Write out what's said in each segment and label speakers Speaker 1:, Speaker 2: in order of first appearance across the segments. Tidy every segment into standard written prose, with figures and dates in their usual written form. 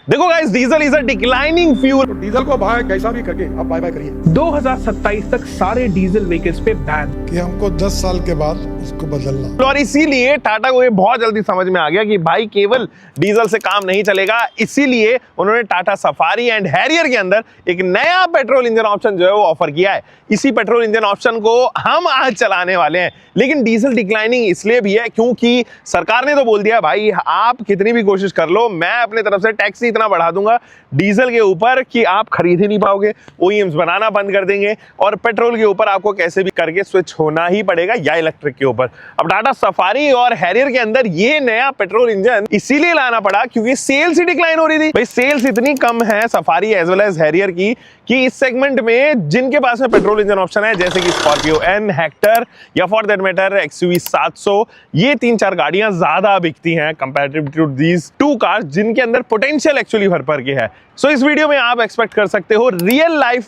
Speaker 1: देखो guys, diesel is a declining fuel.
Speaker 2: तो diesel को भाई कैसा भी करके आप बाय बाय करिए।
Speaker 3: 2027 तक सारे डीजल व्हीकल्स पे बैन।
Speaker 4: कि हमको 10 साल के बाद उसको बदलना।
Speaker 1: और इसीलिए टाटा को ये बहुत जल्दी समझ में आ गया कि भाई केवल डीजल से काम नहीं चलेगा। इसीलिए उन्होंने टाटा सफारी एंड हैरियर के अंदर एक नया पेट्रोल इंजन ऑप्शन जो है वो ऑफर किया है। इसी पेट्रोल इंजन ऑप्शन को हम आज चलाने वाले हैं। लेकिन डीजल डिक्लाइनिंग इसलिए भी है क्योंकि सरकार ने तो बोल दिया भाई आप कितनी भी कोशिश कर लो, मैं अपने तरफ से टैक्स इतना बढ़ा दूंगा डीजल के ऊपर कि आप खरीद ही नहीं पाओगे, ओईएम्स बनाना बंद कर देंगे और पेट्रोल के ऊपर आपको कैसे भी करके स्विच होना ही पड़ेगा या इलेक्ट्रिक के ऊपर। अब टाटा सफारी और हैरियर के अंदर ये नया पेट्रोल इंजन इसीलिए लाना पड़ा क्योंकि सेल्स ही डिक्लाइन हो रही थी। भाई सेल्स इतनी कम है Safari as well as Harrier की कि इस सेगमेंट में जिनके पास में पेट्रोल इंजन ऑप्शन है जैसे कि Scorpio N, Hector or for that matter XUV 700, ये 3-4 गाड़ियां ज्यादा बिकती हैं comparative to these two cars जिनके अंदर पोटेंशियल एक्चुअली भर भर के है। सो इस वीडियो में आप एक्सपेक्ट कर सकते हो रियल लाइफ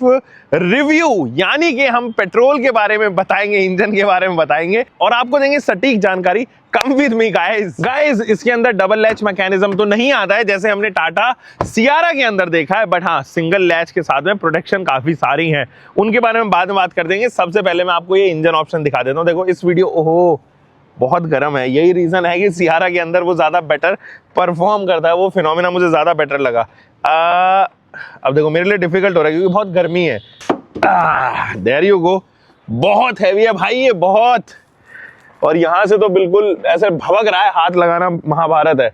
Speaker 1: रिव्यू, यानी कि हम पेट्रोल के बारे में बताएंगे, इंजन के बारे में बताएंगे और आपको देंगे सटीक जानकारी। कम विद मी गाइस, इसके अंदर डबल लैच मैकेनिज्म तो नहीं आता है जैसे हमने टाटा सियारा के अंदर देखा है, बट हाँ सिंगल लैच के साथ में प्रोटेक्शन काफी सारी हैं, उनके बारे में बाद में बात कर देंगे। सबसे पहले मैं आपको ये इंजन ऑप्शन दिखा देता हूँ। देखो इस वीडियो, ओहो बहुत गर्म है, यही रीजन है कि सियारा के अंदर वो ज्यादा बेटर परफॉर्म करता है, वो फिनोमिना मुझे ज्यादा बेटर लगा। अब देखो मेरे लिए डिफिकल्ट हो रहा है क्योंकि बहुत गर्मी है। देयर यू गो, बहुत हैवी है भाई ये, बहुत, और यहां से तो बिल्कुल ऐसे भवक रहा है, हाथ लगाना महाभारत है।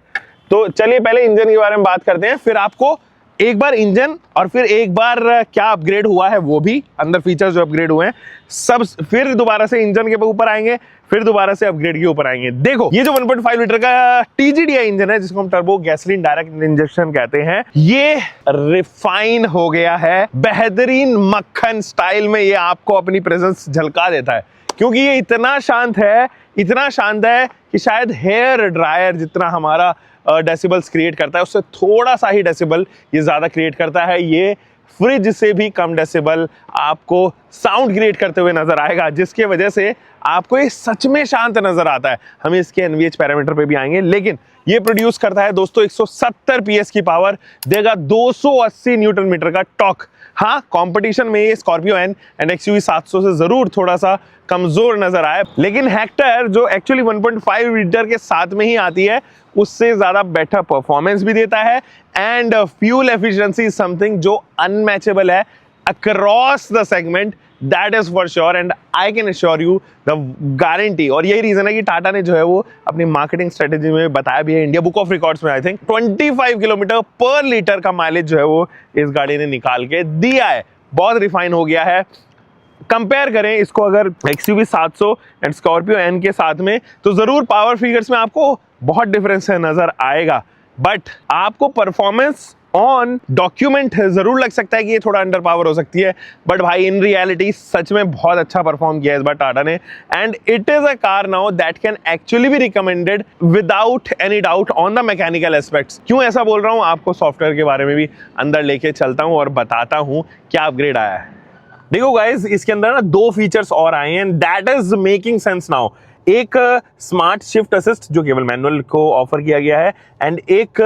Speaker 1: तो चलिए पहले इंजन के बारे में बात करते हैं, फिर आपको एक बार इंजन और फिर एक बार क्या अपग्रेड हुआ है वो भी, अंदर फीचर्स जो अपग्रेड हुए हैं सब, फिर दोबारा से इंजन के ऊपर आएंगे, फिर दोबारा से अपग्रेड के ऊपर आएंगे। देखो ये जो 1.5 लीटर का टीजीडीआई इंजन है जिसको हम टर्बो गैसोलीन डायरेक्ट इंजेक्शन कहते हैं, ये रिफाइन हो गया है बेहतरीन मक्खन स्टाइल में। ये आपको अपनी प्रेजेंस झलका देता है क्योंकि ये इतना शांत है, इतना शांत है कि शायद हेयर ड्रायर जितना हमारा डेसिबल्स क्रिएट करता है उससे थोड़ा सा ही डेसिबल ये ज्यादा क्रिएट करता है। ये फ्रिज से भी कम डेसिबल आपको साउंड क्रिएट करते हुए नजर आएगा, जिसके वजह से आपको ये सच में शांत नजर आता है। हम इसके एनवीएच पैरामीटर पे भी आएंगे, लेकिन ये प्रोड्यूस करता है दोस्तों 170 पीएस की पावर, देगा 280 न्यूटन मीटर का टॉर्क। हाँ कंपटीशन में ये स्कॉर्पियो एन एंड एक्सयूवी 700 से जरूर थोड़ा सा कमजोर नजर आए, लेकिन हेक्टर जो एक्चुअली 1.5 लीटर के साथ में ही आती है उससे ज्यादा बेटर परफॉर्मेंस भी देता है एंड फ्यूल एफिशिएंसी समथिंग जो अनमैचेबल है across the segment, that is for sure and I can assure you the guarantee. और यही रीजन है कि टाटा ने जो है वो अपनी मार्केटिंग स्ट्रेटेजी में बताया भी है, इंडिया बुक ऑफ रिकॉर्ड्स में आई थिंक 25 किलोमीटर पर लीटर का माइलेज जो है वो इस गाड़ी ने निकाल के दिया है। बहुत रिफाइन हो गया है। कंपेयर करें इसको अगर एक्सयूवी 700 एंड स्कॉर्पियो एन के साथ में तो जरूर पावर फिगर्स में आपको बहुत डिफरेंस नजर आएगा, बट आपको परफॉर्मेंस ऑन डॉक्यूमेंट जरूर लग सकता है कि ये थोड़ा अंडर पावर हो सकती है, बट भाई इन रियलिटी सच में बहुत अच्छा परफॉर्म किया है इस बार टाटा ने and it is a car now that can actually be recommended without any doubt on the mechanical aspects. क्यों ऐसा बोल रहा हूं, आपको सॉफ्टवेयर के बारे में भी अंदर लेके चलता हूं और बताता हूं क्या अपग्रेड आया है। देखो गाइस इसके अंदर ना 2 फीचर्स और आए हैं, that is making sense now. एक स्मार्ट शिफ्ट असिस्ट जो केवल मैनुअल को ऑफर किया गया है एंड एक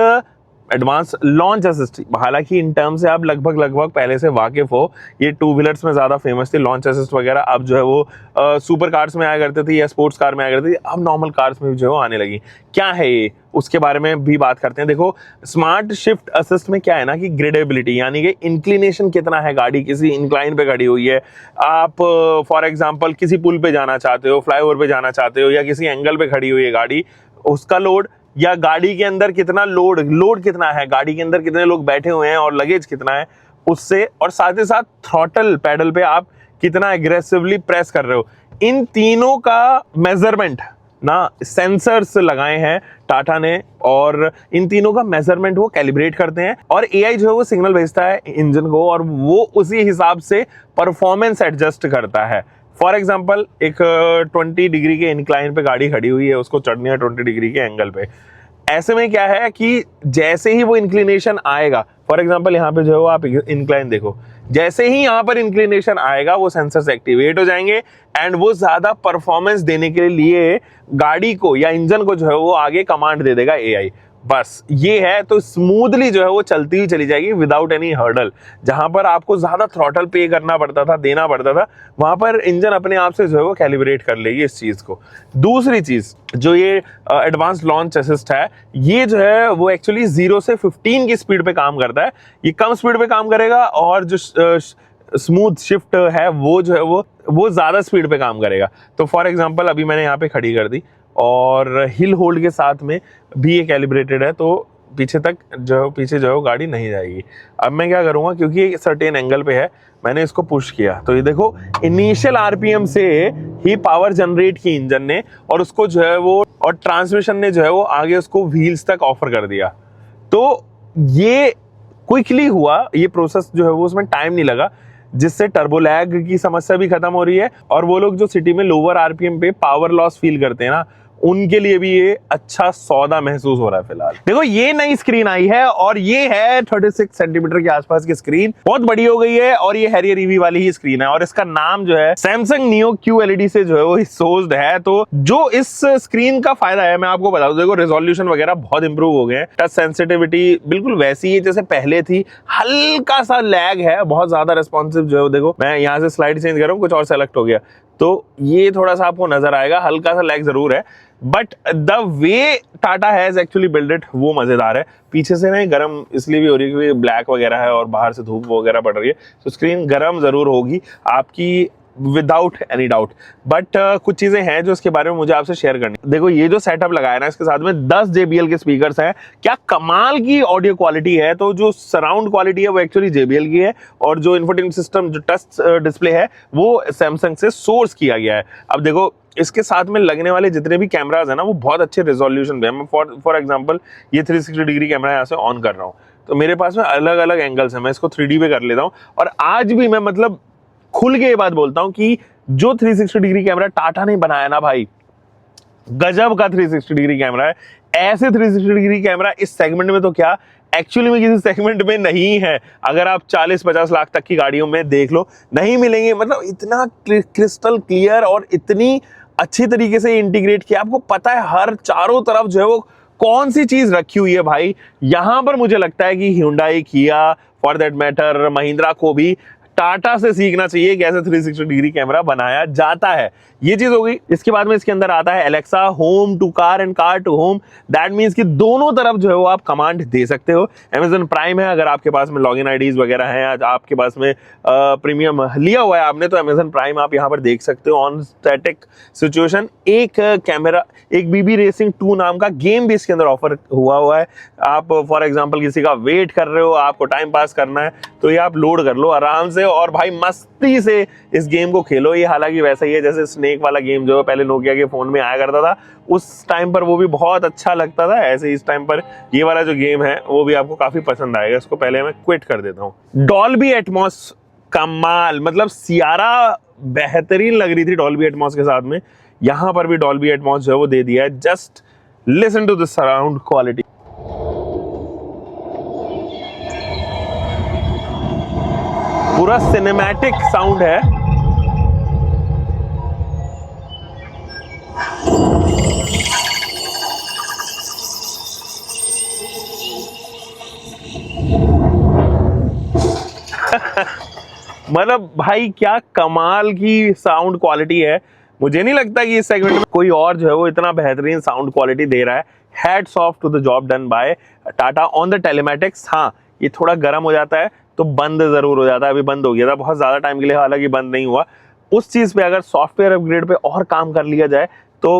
Speaker 1: एडवांस लॉन्च असिस्ट। हालांकि इन टर्म से आप लगभग पहले से वाकिफ हो, ये 2 व्हीलर्स में ज्यादा फेमस थी लॉन्च असिस्ट वगैरह, अब जो है वो सुपर कार्स में आया करते थे या स्पोर्ट्स कार में आया करती थी, अब नॉर्मल कार्स में भी जो है आने लगी। क्या है ये, उसके बारे में भी बात करते हैं। देखो स्मार्ट शिफ्ट असिस्ट में क्या है ना कि ग्रेडेबिलिटी, यानी कि इंक्लिनेशन कितना है, गाड़ी किसी इंक्लाइन पे खड़ी हुई है, आप फॉर एग्जांपल किसी पुल पे जाना चाहते हो, फ्लाईओवर पे जाना चाहते हो या किसी एंगल पे खड़ी हुई है गाड़ी, उसका लोड या गाड़ी के अंदर कितना लोड कितना है, गाड़ी के अंदर कितने लोग बैठे हुए हैं और लगेज कितना है उससे, और साथ ही साथ थ्रॉटल पैडल पे आप कितना एग्रेसिवली प्रेस कर रहे हो, इन तीनों का मेजरमेंट ना सेंसर्स लगाए हैं टाटा ने और इन तीनों का मेजरमेंट वो कैलिब्रेट करते हैं और एआई जो है वो सिग्नल भेजता है इंजन को और वो उसी हिसाब से परफॉर्मेंस एडजस्ट करता है। फॉर एग्जाम्पल एक 20 डिग्री के इंक्लाइन पे गाड़ी खड़ी हुई है, उसको चढ़नी है 20 डिग्री के एंगल पे, ऐसे में क्या है कि जैसे ही वो इंक्लिनेशन आएगा, फॉर एग्जांपल यहाँ पे जो है वो आप इंक्लाइन देखो, जैसे ही यहाँ पर इंक्लिनेशन आएगा वो सेंसर्स एक्टिवेट हो जाएंगे एंड वो ज्यादा परफॉर्मेंस देने के लिए गाड़ी को या इंजन को जो है वो आगे कमांड दे देगा एआई। बस ये है, तो स्मूथली जो है वो चलती हुई चली जाएगी विदाउट एनी हर्डल। जहां पर आपको ज्यादा थ्रॉटल पे करना पड़ता था, देना पड़ता था, वहां पर इंजन अपने आप से जो है वो कैलिब्रेट कर लेगी इस चीज को। दूसरी चीज जो ये एडवांस लॉन्च असिस्ट है, ये जो है वो एक्चुअली 0 से 15 की स्पीड पे काम करता है। ये कम स्पीड पे काम करेगा और जो स्मूथ शिफ्ट है वो जो है वो ज्यादा स्पीड पे काम करेगा। तो फॉर एग्जांपल अभी मैंने यहाँ पे खड़ी कर दी और हिल होल्ड के साथ में भी ये कैलिब्रेटेड है, तो पीछे जो है वो गाड़ी नहीं जाएगी। अब मैं क्या करूँगा, क्योंकि ये सर्टेन एंगल पे है, मैंने इसको पुश किया तो ये देखो इनिशियल आरपीएम से ही पावर जनरेट की इंजन ने, और उसको जो है वो और ट्रांसमिशन ने जो है वो आगे उसको व्हील्स तक ऑफर कर दिया। तो ये क्विकली हुआ, ये प्रोसेस जो है वो उसमें टाइम नहीं लगा, जिससे टर्बो लैग की समस्या भी खत्म हो रही है। और वो लोग जो सिटी में लोअर आरपीएम पे पावर लॉस फील करते हैं ना, उनके लिए भी ये अच्छा सौदा महसूस हो रहा है फिलहाल। देखो ये नई स्क्रीन आई है और ये है 36 सेंटीमीटर के आसपास की स्क्रीन, बहुत बड़ी हो गई है और ये हैरियर ईवी वाली ही स्क्रीन है और इसका नाम जो है सैमसंग नियो QLED से जो है वो सोर्स्ड है। तो जो इस स्क्रीन का फायदा है मैं आपको बता दूं, देखो रेजोल्यूशन वगैरह बहुत इंप्रूव हो गए हैं, टच सेंसिटिविटी बिल्कुल वैसी है जैसे पहले थी, हल्का सा लैग है, बहुत ज्यादा रेस्पॉन्सिव जो है। देखो मैं यहाँ से स्लाइड चेंज कर रहा हूँ, कुछ और सेलेक्ट हो गया, तो ये थोड़ा सा आपको नजर आएगा, हल्का सा लैग जरूर है, but the way Tata has actually build it वो मजेदार है। पीछे से नहीं गर्म इसलिए भी हो रही है क्योंकि ब्लैक वगैरह है और बाहर से धूप वगैरह पड़ रही है, तो स्क्रीन गर्म जरूर होगी आपकी विदाउट एनी डाउट। बट कुछ चीजें हैं जो इसके बारे में मुझे आपसे शेयर करनी। देखो ये जो सेटअप लगाया ना, इसके साथ में 10 JBL के स्पीकर्स हैं, क्या कमाल की ऑडियो क्वालिटी है। तो जो सराउंड क्वालिटी है वो एक्चुअली JBL की है और जो इन्फोटेनमेंट सिस्टम जो टच डिस्प्ले है वो सैमसंग से सोर्स किया गया है। अब देखो इसके साथ में लगने वाले जितने भी कैमराज है ना वो बहुत अच्छे रेजोल्यूशन पे है। मैं फॉर एग्जांपल ये 360 डिग्री कैमरा यहाँ से ऑन कर रहा हूँ, तो मेरे पास में अलग अलग एंगल्स है, मैं इसको 3D पे कर लेता हूँ। और आज भी मैं मतलब खुल के ये बात बोलता हूं कि जो 360 डिग्री कैमरा टाटा ने बनाया ना भाई, गजब का 360 डिग्री कैमरा है। ऐसे 360 डिग्री कैमरा इस सेगमेंट में तो क्या एक्चुअली में किसी सेगमेंट में नहीं है। अगर आप 40-50 लाख तक की गाड़ियों में देख लो नहीं मिलेंगे। मतलब इतना क्रिस्टल क्लियर और इतनी अच्छी तरीके से इंटीग्रेट किया, आपको पता है हर चारों तरफ जो है वो कौन सी चीज रखी हुई है भाई। यहां पर मुझे लगता है कि Hyundai, Kia, for that matter Mahindra को भी टाटा से सीखना चाहिए कैसे 360 डिग्री कैमरा बनाया जाता है। ये चीज हो गई। इसके बाद में इसके अंदर आता है Alexa, home to car and car to home. That means कि दोनों तरफ जो है वो आप कमांड दे सकते हो। Amazon प्राइम है, अगर आपके पास में लॉगिन आईडीज वगैरह हैं, आपके पास में प्रीमियम लिया हुआ है आपने, तो Amazon प्राइम आप यहाँ पर देख सकते हो ऑन स्टैटिक सिचुएशन। एक कैमरा, एक BB रेसिंग 2 नाम का गेम भी इसके अंदर ऑफर हुआ है। आप फॉर एग्जाम्पल किसी का वेट कर रहे हो, आपको टाइम पास करना है, तो ये आप लोड कर लो आराम से और भाई मस्ती से इस गेम को खेलो। ये हालांकि वैसा ही है जैसे स्नेक वाला गेम जो पहले नोकिया के फोन में आया करता था, उस टाइम पर वो भी बहुत अच्छा लगता था। ऐसे इस टाइम पर ये वाला जो गेम है वो भी आपको काफी पसंद आएगा। इसको पहले मैं क्विट कर देता हूँ। डॉल्बी एटमॉस कमाल, मतलब सियारा बेहतरीन लग रही थी डॉल्बी एटमॉस के साथ में, यहां पर भी डॉल्बी एटमॉस जो है वो दे दिया है। Just listen to the sound quality, पूरा सिनेमैटिक साउंड है। मतलब भाई क्या कमाल की साउंड क्वालिटी है। मुझे नहीं लगता कि इस सेगमेंट में कोई और जो है वो इतना बेहतरीन साउंड क्वालिटी दे रहा है। Hats off to the job done by Tata on the telematics. हाँ, ये थोड़ा गर्म हो जाता है तो बंद जरूर हो जाता है। अभी बंद हो गया था बहुत ज्यादा टाइम के लिए, हालांकि बंद नहीं हुआ। उस चीज पे अगर सॉफ्टवेयर अपग्रेड पे और काम कर लिया जाए तो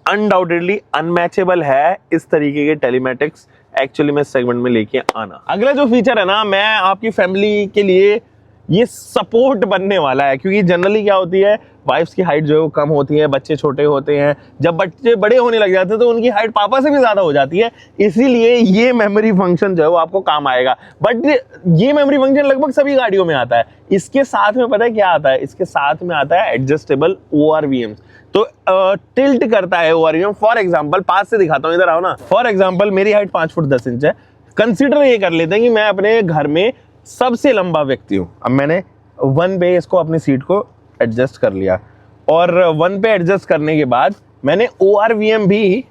Speaker 1: अनडाउटेडली अनमैचेबल है इस तरीके के टेलीमैटिक्स एक्चुअली में सेगमेंट में लेके आना। अगला जो फीचर है ना, मैं आपकी फैमिली के लिए ये सपोर्ट बनने वाला है, क्योंकि जनरली क्या होती है, वाइफ्स की हाइट जो है वो कम होती है, बच्चे छोटे होते हैं, जब बच्चे बड़े होने लग जाते हैं तो उनकी हाइट पापा से भी ज्यादा हो जाती है। इसीलिए ये मेमोरी फंक्शन जो है वो आपको काम आएगा। बट ये मेमोरी फंक्शन लगभग सभी गाड़ियों में आता है। इसके साथ में पता है क्या आता है, इसके साथ में आता है एडजस्टेबल ORVM। तो टिल्ट करता है ORVM। फॉर एग्जाम्पल पास से दिखाता हूँ, इधर आओ ना। फॉर एग्जाम्पल मेरी हाइट 5 फुट 10 इंच है। कंसिडर ये कर लेते हैं कि मैं अपने घर में सबसे लंबा व्यक्ति हूं। अब मैंने 1 पे इसको अपनी सीट को एडजस्ट कर लिया और 1 पे एडजस्ट करने के बाद मैंने ORVM भी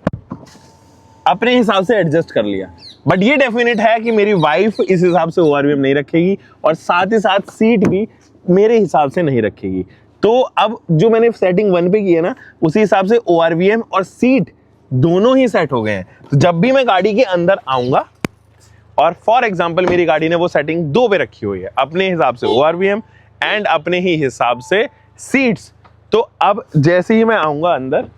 Speaker 1: अपने हिसाब से एडजस्ट कर लिया। बट ये डेफिनेट है कि मेरी वाइफ इस हिसाब से ORVM नहीं रखेगी और साथ ही साथ सीट भी मेरे हिसाब से नहीं रखेगी। तो अब जो मैंने सेटिंग 1 पे की है ना, उसी हिसाब से ORVM और सीट दोनों ही सेट हो गए हैं। तो जब भी मैं गाड़ी के अंदर आऊंगा और फॉर एग्जांपल मेरी गाड़ी ने वो सेटिंग 2 पे रखी हुई है, अपने हिसाब से ORVM एंड अपने ही हिसाब से सीट्स, तो अब जैसे ही मैं आऊंगा अंदर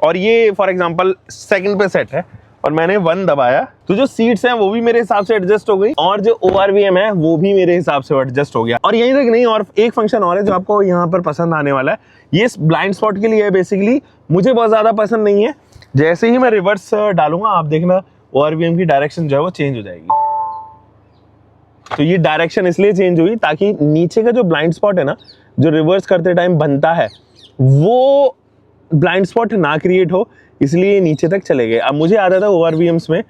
Speaker 1: और ये फॉर एग्जांपल सेकंड पे सेट है और मैंने 1 दबाया, तो जो सीट्स हैं वो भी मेरे हिसाब से एडजस्ट हो गई और जो ORVM है वो भी मेरे हिसाब से एडजस्ट हो गया। और यहीं तक नहीं, और एक फंक्शन और है जो आपको यहाँ पर पसंद आने वाला है। ये ब्लाइंड स्पॉट के लिए है बेसिकली, मुझे बहुत ज्यादा पसंद नहीं है। जैसे ही मैं रिवर्स डालूंगा आप देखना ORVM की डायरेक्शन जो है वो चेंज हो जाएगी। तो ये डायरेक्शन इसलिए चेंज हुई ताकि नीचे का जो ब्लाइंड स्पॉट है ना, जो रिवर्स करते टाइम बनता है, वो ब्लाइंड स्पॉट ना क्रिएट हो, इसलिए नीचे तक चले गए। अब मुझे आदत है ORVMs में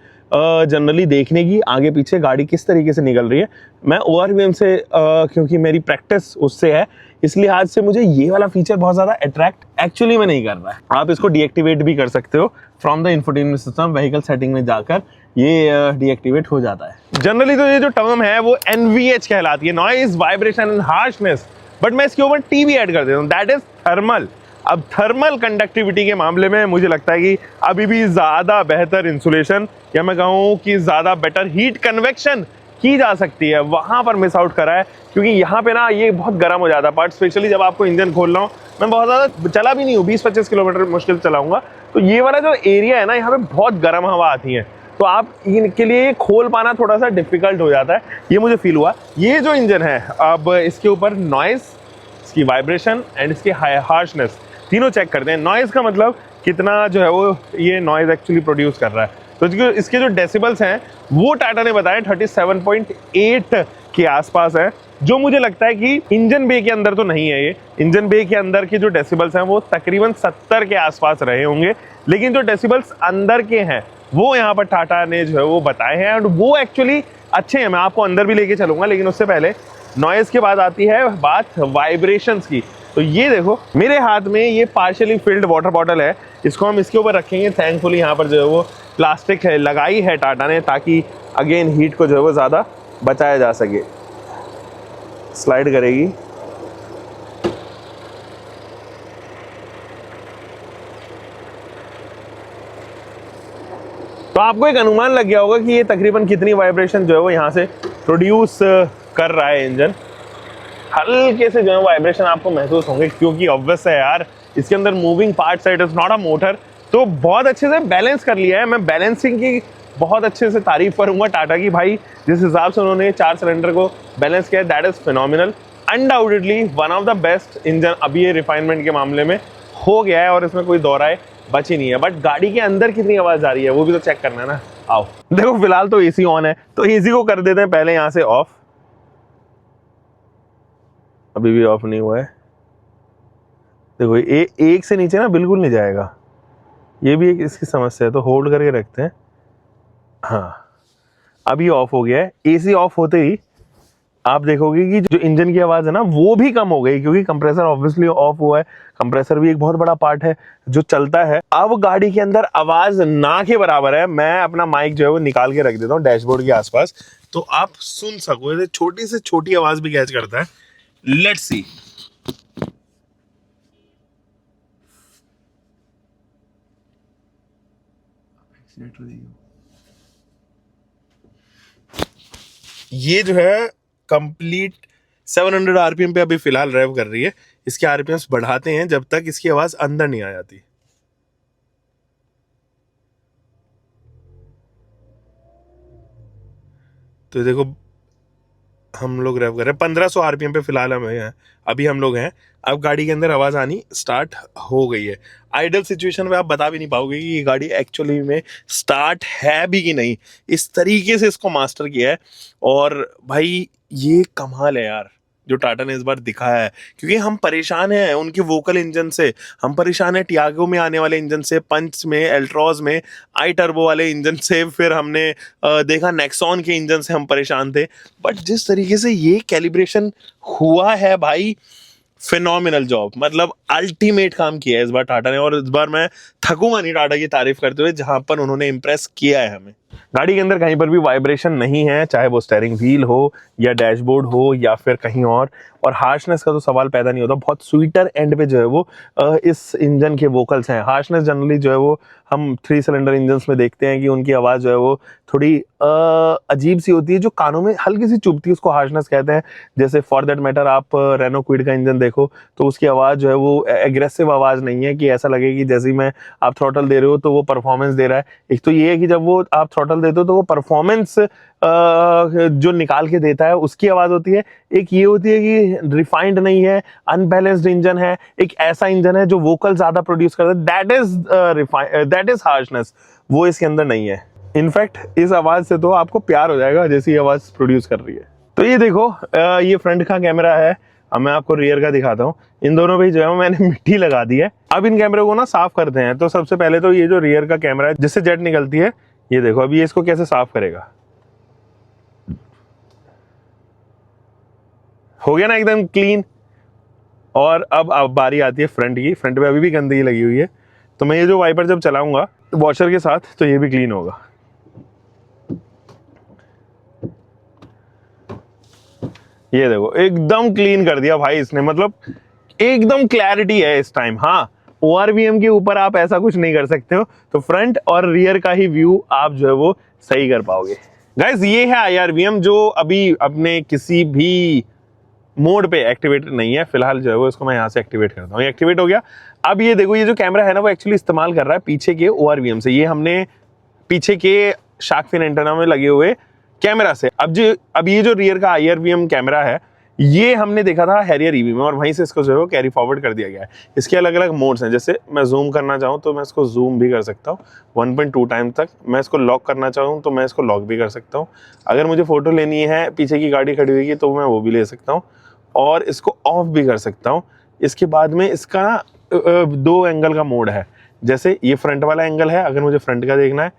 Speaker 1: जनरली देखने की आगे पीछे गाड़ी किस तरीके से निकल रही है। मैं ORVM से क्योंकि मेरी प्रैक्टिस उससे है, इसलिए आज से मुझे ये वाला फीचर बहुत ज़्यादा अट्रैक्ट एक्चुअली में नहीं कर रहा है। आप इसको डीएक्टिवेट भी कर सकते हो from the infotainment system, vehicle setting में जाकर ये डीएक्टिवेट हो जाता है। जनरली तो ये जो टर्म है वो NVH कहलाती है, noise vibration and harshness, but मैं इसके ऊपर T भी ऐड कर देता हूँ, दैट इज थर्मल। अब थर्मल कंडक्टिविटी के मामले में मुझे लगता है कि अभी भी ज़्यादा बेहतर इंसुलेशन या मैं कहूँ कि ज़्यादा बेटर हीट कन्वेक्शन की जा सकती है, वहाँ पर मिस आउट करा है। क्योंकि यहाँ पे ना ये बहुत गर्म हो जाता है पार्ट, स्पेशली जब आपको इंजन खोलना हो। मैं बहुत ज़्यादा चला भी नहीं हूँ, 20-25 किलोमीटर मुश्किल चलाऊंगा, तो ये वाला जो एरिया है ना, यहाँ पे बहुत गर्म हवा आती है, तो आप इनके लिए खोल पाना थोड़ा सा डिफिकल्ट हो जाता है, ये मुझे फील हुआ। ये जो इंजन है, अब इसके ऊपर नॉइज़, इसकी वाइब्रेशन एंड इसकी हार्शनेस तीनों चेक करते हैं। नॉइज़ का मतलब कितना जो है वो ये नॉइज़ एक्चुअली प्रोड्यूस कर रहा है। तो इसके जो डेसिबल्स हैं वो टाटा ने बताया 37.8 के आसपास है, जो मुझे लगता है कि इंजन बे के अंदर तो नहीं है। ये इंजन बे के अंदर के जो डेसिबल्स हैं वो तकरीबन 70 के आसपास रहे होंगे, लेकिन जो डेसिबल्स अंदर के हैं वो यहाँ पर टाटा ने जो है वो बताए हैं और वो एक्चुअली अच्छे हैं। मैं आपको अंदर भी लेके चलूंगा, लेकिन उससे पहले नॉइज़ के बाद आती है बात वाइब्रेशंस की। तो ये देखो मेरे हाथ में ये पार्शियली फिल्ड वाटर बॉटल है, इसको हम इसके ऊपर रखेंगे। थैंकफुली यहाँ पर जो है वो प्लास्टिक है लगाई है टाटा ने, ताकि अगेन हीट को जो है वो ज़्यादा बचाया जा सके। स्लाइड करेगी, तो आपको एक अनुमान लग गया होगा कि ये तकरीबन कितनी वाइब्रेशन जो है वो यहाँ से प्रोड्यूस कर रहा है इंजन। हल्के से जो है वाइब्रेशन आपको महसूस होंगे, क्योंकि ऑब्वियस है यार इसके अंदर मूविंग पार्ट्स है, it is not a motor. तो बहुत अच्छे से बैलेंस कर लिया है। मैं बैलेंसिंग की बहुत अच्छे से तारीफ करूंगा टाटा की, भाई जिस हिसाब से उन्होंने 4 सिलेंडर को बैलेंस किया, that is phenomenal. Undoubtedly one of the best engine अभी ये रिफाइनमेंट के मामले में हो गया है और इसमें कोई दौराए बची नहीं है। बट गाड़ी के अंदर कितनी आवाज आ रही है वो भी तो चेक करना है ना। आओ देखो, फिलहाल तो एसी ऑन है, तो एसी को कर देते हैं पहले यहाँ से ऑफ। अभी भी ऑफ नहीं हुआ है, देखो एक से नीचे ना बिल्कुल नहीं जाएगा, ये भी एक इसकी समस्या है, तो होल्ड करके रखते हैं। हाँ अभी ऑफ हो गया है। एसी ऑफ होते ही आप देखोगे कि जो इंजन की आवाज़ है ना वो भी कम हो गई, क्योंकि कंप्रेसर ऑब्वियसली ऑफ हुआ है। कंप्रेसर भी एक बहुत बड़ा पार्ट है जो चलता है। अब गाड़ी के अंदर आवाज़ ना के बराबर है। मैं अपना माइक जो है वो निकाल के रख देता हूँ डैशबोर्ड के आसपास, तो आप सुन सको। ये छोटी से छोटी आवाज़ भी कैच करता है। Let's see. ये जो है कंप्लीट 700 आरपीएम पे अभी फिलहाल ड्राइव कर रही है। इसके आरपीएम्स बढ़ाते हैं जब तक इसकी आवाज अंदर नहीं आ जाती। तो देखो हम लोग ड्राइव कर रहे हैं 1500 आरपीएम पे फिलहाल हम हैं, अभी हम लोग हैं। अब गाड़ी के अंदर आवाज आनी स्टार्ट हो गई है। आइडल सिचुएशन में आप बता भी नहीं पाओगे कि ये गाड़ी एक्चुअली में स्टार्ट है भी कि नहीं। इस तरीके से इसको मास्टर किया है और भाई ये कमाल है यार जो टाटा ने इस बार दिखाया है। क्योंकि हम परेशान हैं उनके वोकल इंजन से, हम परेशान हैं टियागो में आने वाले इंजन से, पंच में, एल्ट्रॉज में आई टर्बो वाले इंजन से, फिर हमने देखा नेक्सॉन के इंजन से हम परेशान थे। बट जिस तरीके से ये कैलिब्रेशन हुआ है भाई, फिनोमिनल जॉब, मतलब अल्टीमेट काम किया है इस बार टाटा ने, और इस बार मैं थकूंगा नहीं टाटा की तारीफ करते हुए, जहां पर उन्होंने इंप्रेस किया है हमें। गाड़ी के अंदर कहीं पर भी वाइब्रेशन नहीं है, चाहे वो स्टीयरिंग व्हील हो या डैशबोर्ड हो या फिर कहीं और हार्शनेस का तो सवाल पैदा नहीं होता। बहुत स्वीटर एंड पे जो है वो इस इंजन के वोकल्स हैं। हार्शनेस जनरली जो है वो हम 3 सिलेंडर इंजन्स में देखते हैं कि उनकी आवाज़ जो है वो थोड़ी अजीब सी होती है, जो कानों में हल्की सी चुभती है, उसको हार्शनेस कहते हैं। जैसे फॉर दैट मैटर आप रेनो क्विड का इंजन देखो तो उसकी आवाज़ जो है वो एग्रेसिव आवाज़ नहीं है कि ऐसा लगे कि जैसे ही मैं आप थ्रॉटल दे रहे हो तो वो परफॉर्मेंस दे रहा है। एक तो ये है कि जब वो आप थ्रॉटल देते हो तो वो परफॉर्मेंस जो निकाल के देता है उसकी आवाज़ होती है। एक ये होती है कि रिफाइंड नहीं है, अनबैलेंस्ड इंजन है, एक ऐसा इंजन है जो वोकल ज़्यादा प्रोड्यूस करता है, दैट इज हार्शनेस, वो इसके अंदर नहीं है। इनफैक्ट इस आवाज़ से तो आपको प्यार हो जाएगा जैसी आवाज़ प्रोड्यूस कर रही है। तो ये देखो ये फ्रंट का कैमरा है, अब मैं आपको रियर का दिखाता हूँ। इन दोनों पे जो है मैंने मिट्टी लगा दी है। अब इन कैमरे को ना साफ करते हैं। तो सबसे पहले तो ये जो रियर का कैमरा है जिससे जेट निकलती है, ये देखो अभी ये इसको कैसे साफ करेगा। हो गया ना एकदम क्लीन। और अब बारी आती है फ्रंट की। फ्रंट पे अभी भी गंदगी लगी हुई है, तो मैं ये जो वाइपर जब चलाऊंगा वॉशर के साथ तो ये भी क्लीन होगा। ये देखो एकदम क्लीन कर दिया भाई इसने, मतलब एकदम क्लैरिटी है इस टाइम। हाँ, ORVM के ऊपर आप ऐसा कुछ नहीं कर सकते हो, तो फ्रंट और रियर का ही व्यू आप जो है वो सही कर पाओगे। गाइस ये है IRVM जो अभी अपने किसी भी मोड पे एक्टिवेट नहीं है फिलहाल। जो है वो इसको मैं यहाँ से एक्टिवेट करता हूँ, ये एक्टिवेट हो गया। अब ये देखो ये जो कैमरा है ना वो एक्चुअली इस्तेमाल कर रहा है पीछे के ORVM से। ये हमने पीछे के शार्क फिन एंटेना में लगे हुए कैमरा से। अब ये जो रियर का IRVM कैमरा है ये हमने देखा था हैरियर EV में, और वहीं से इसको जो है वो कैरी फॉरवर्ड कर दिया गया है। इसके अलग अलग मोड्स हैं, जैसे मैं जूम करना चाहूँ तो मैं इसको जूम भी कर सकता हूँ 1.2 टाइम तक। मैं इसको लॉक करना चाहूँ तो मैं इसको लॉक भी कर सकता हूँ। अगर मुझे फोटो लेनी है पीछे की गाड़ी खड़ी हुई है तो मैं वो भी ले सकता हूँ, और इसको ऑफ भी कर सकता हूँ। इसके बाद में इसका ना 2 एंगल का मोड है, जैसे ये फ्रंट वाला एंगल है अगर मुझे फ्रंट का देखना है,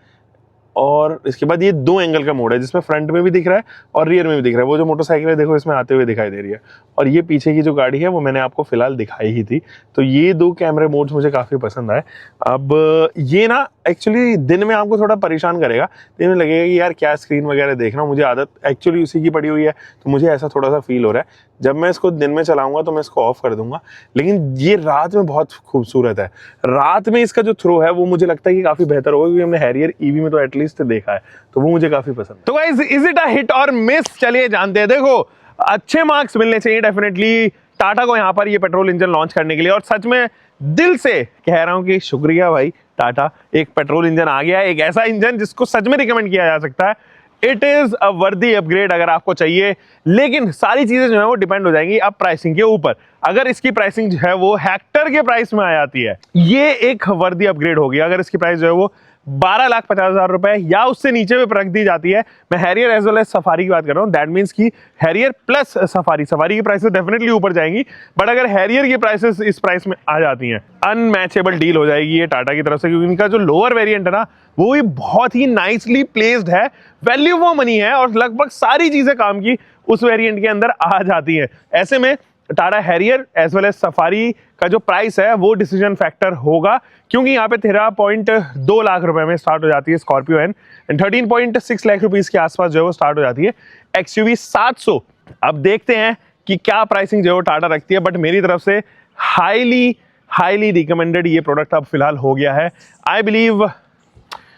Speaker 1: और इसके बाद ये 2 एंगल का मोड है जिसमें फ्रंट में भी दिख रहा है और रियर में भी दिख रहा है। वो जो मोटरसाइकिल है देखो इसमें आते हुए दिखाई दे रही है, और ये पीछे की जो गाड़ी है वो मैंने आपको फिलहाल दिखाई ही थी। तो ये 2 कैमरे मोड्स मुझे काफ़ी पसंद आए। अब ये ना एक्चुअली दिन में आपको थोड़ा परेशान करेगा, दिन में लगेगा कि यार क्या स्क्रीन वगैरह देखना, मुझे आदत एक्चुअली उसी की पड़ी हुई है, तो मुझे ऐसा थोड़ा सा फील हो रहा है। जब मैं इसको दिन में चलाऊंगा तो मैं इसको ऑफ कर दूंगा, लेकिन ये रात में बहुत खूबसूरत है। रात में इसका जो थ्रो है वो मुझे लगता है कि काफ़ी बेहतर होगा, क्योंकि हमने हैरियर EV में तो एटलीस्ट देखा है, तो वो मुझे काफ़ी पसंद है। तो guys is it a hit और मिस, चलिए जानते हैं। देखो अच्छे मार्क्स मिलने चाहिए डेफिनेटली टाटा को यहाँ पर ये पेट्रोल इंजन लॉन्च करने के लिए, और सच में दिल से कह रहा हूँ कि शुक्रिया भाई टाटा, एक पेट्रोल इंजन आ गया है, एक ऐसा इंजन जिसको सच में रिकमेंड किया जा सकता है। इट इज अ वर्दी अपग्रेड अगर आपको चाहिए, लेकिन सारी चीजें जो है वो डिपेंड हो जाएंगी अब प्राइसिंग के ऊपर। अगर इसकी प्राइसिंग जो है वो हेक्टर के प्राइस में आ जाती है, ये एक वर्दी अपग्रेड होगी। अगर इसकी प्राइस जो है वो 12,50,000 रुपए या उससे नीचे में रख दी जाती है, मैं Harrier as well as Safari की बात कर रहा हूँ, दैट मीन्स की हैरियर प्लस सफारी की प्राइसेस डेफिनेटली ऊपर जाएंगी, बट अगर हैरियर की प्राइसेस इस प्राइस में आ जाती हैं, अनमैचेबल डील हो जाएगी ये टाटा की तरफ से, क्योंकि इनका जो लोअर वेरिएंट है ना वो भी बहुत ही नाइसली प्लेस्ड है, वैल्यू फॉर मनी है, और लगभग सारी चीजें काम की उस वेरिएंट के अंदर आ जाती हैं। ऐसे में Tata Harrier as well as Safari का जो प्राइस है वो डिसीजन फैक्टर होगा, क्योंकि यहाँ पे 13.2 लाख रुपए में स्टार्ट हो जाती है स्कॉर्पियो एंड 13.6 लाख रुपीस के आसपास जो है वो स्टार्ट हो जाती है XUV 700। अब देखते हैं कि क्या प्राइसिंग जो है टाटा रखती है, बट मेरी तरफ से हाईली रिकमेंडेड ये प्रोडक्ट अब फिलहाल हो गया है। आई बिलीव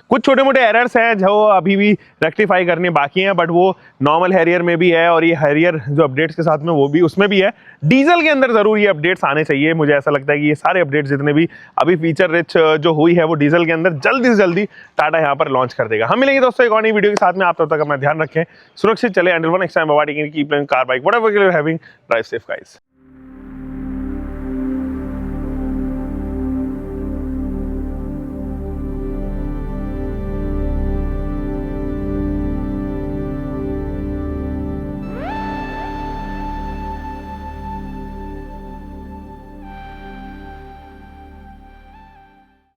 Speaker 1: कुछ छोटे मोटे एरर्स हैं जो अभी भी रेक्टिफाई करने बाकी हैं, बट वो नॉर्मल हैरियर में भी है, और ये हैरियर जो अपडेट्स के साथ में वो भी उसमें भी है। डीजल के अंदर जरूर ये अपडेट्स आने चाहिए। मुझे ऐसा लगता है कि ये सारे अपडेट्स जितने भी अभी फीचर रिच जो हुई है वो डीजल के अंदर जल्दी से जल्दी टाटा यहाँ पर लॉन्च कर देगा। हम मिलेंगे दोस्तों एक और नई वीडियो के साथ में। आप तब तक अपना ध्यान रखें, सुरक्षित चले, until one next time, bye bye, keep playing car bike whatever you are having, drive safe guys.